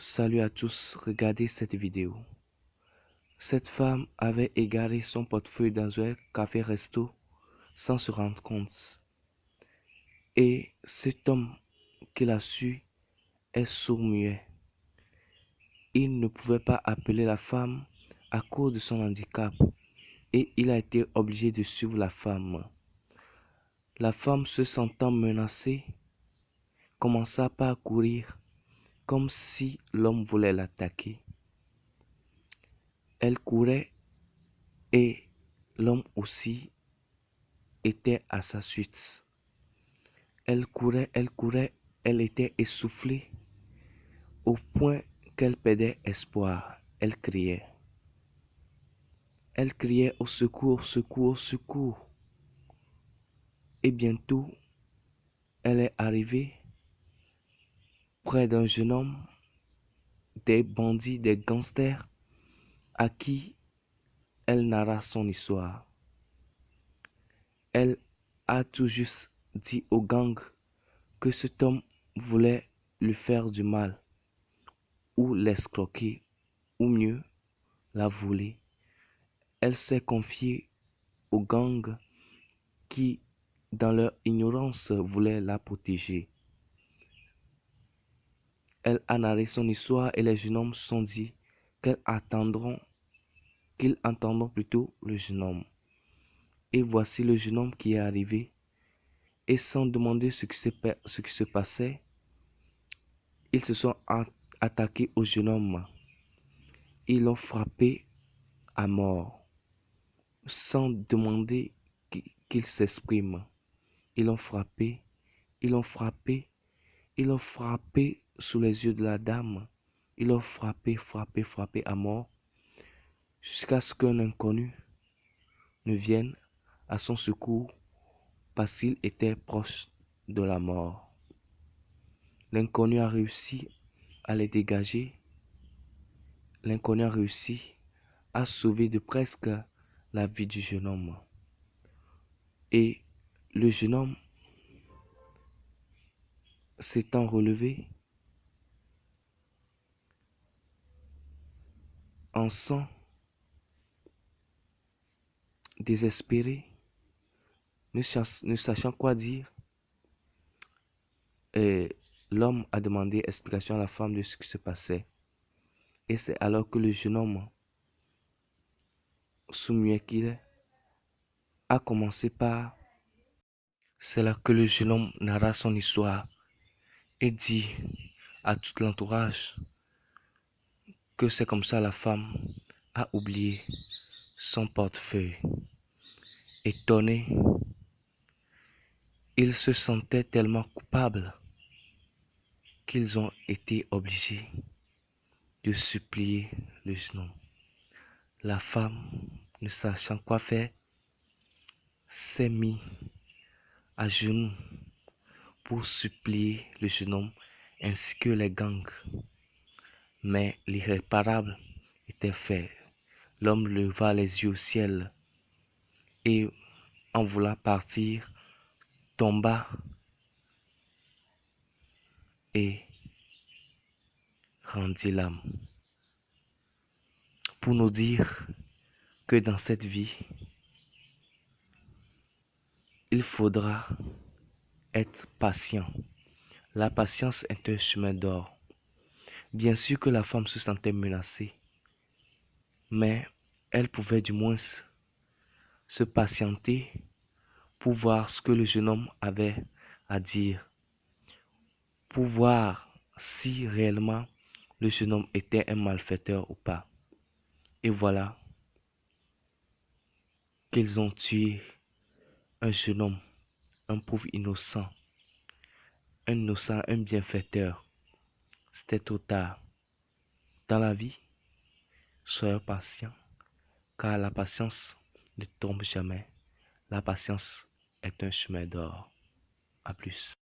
Salut à tous, regardez cette vidéo. Cette femme avait égaré son portefeuille dans un café-resto sans se rendre compte. Et cet homme qui l'a su est sourd-muet. Il ne pouvait pas appeler la femme à cause de son handicap et il a été obligé de suivre la femme. La femme, se sentant menacée, commença par courir comme si l'homme voulait l'attaquer. Elle courait et l'homme aussi était à sa suite. Elle courait, elle était essoufflée au point qu'elle perdait espoir. Elle criait au secours, secours, secours. Et bientôt, elle est arrivée près d'un jeune homme, des bandits, des gangsters, à qui elle narra son histoire. Elle a tout juste dit au gang que cet homme voulait lui faire du mal, ou l'escroquer, ou mieux, la voler. Elle s'est confiée au gang qui, dans leur ignorance, voulaient la protéger. Elle a narré son histoire et les jeunes hommes se sont dit qu'ils entendront plutôt le jeune homme. Et voici le jeune homme qui est arrivé et sans demander ce qui se passait, ils se sont attaqués au jeune homme. Ils l'ont frappé à mort sans demander qu'il s'exprime. Ils l'ont frappé, ils l'ont frappé, ils l'ont frappé sous les yeux de la dame. Ils l'ont frappé à mort jusqu'à ce qu'un inconnu ne vienne à son secours parce qu'il était proche de la mort. L'inconnu a réussi à les dégager. L'inconnu a réussi à sauver de presque la vie du jeune homme. Et le jeune homme s'étant relevé, en sang, désespéré, ne sachant quoi dire, l'homme a demandé explication à la femme de ce qui se passait. Et c'est alors que le jeune homme, sourd-muet qu'il est, a commencé par... C'est là que le jeune homme narra son histoire et dit à tout l'entourage que c'est comme ça la femme a oublié son portefeuille. Étonné, ils se sentaient tellement coupables qu'ils ont été obligés de supplier le jeune homme. La femme, ne sachant quoi faire, s'est mise à genoux pour supplier le jeune homme ainsi que les gangs. Mais l'irréparable était fait. L'homme leva les yeux au ciel et, en voulant partir, tomba et rendit l'âme. Pour nous dire que dans cette vie, il faudra être patient. La patience est un chemin d'or. Bien sûr que la femme se sentait menacée, mais elle pouvait du moins se patienter pour voir ce que le jeune homme avait à dire, pour voir si réellement le jeune homme était un malfaiteur ou pas. Et voilà qu'ils ont tué un jeune homme, un pauvre innocent, un bienfaiteur. C'était trop tard. Dans la vie, soyez patient, car la patience ne tombe jamais. La patience est un chemin d'or. À plus.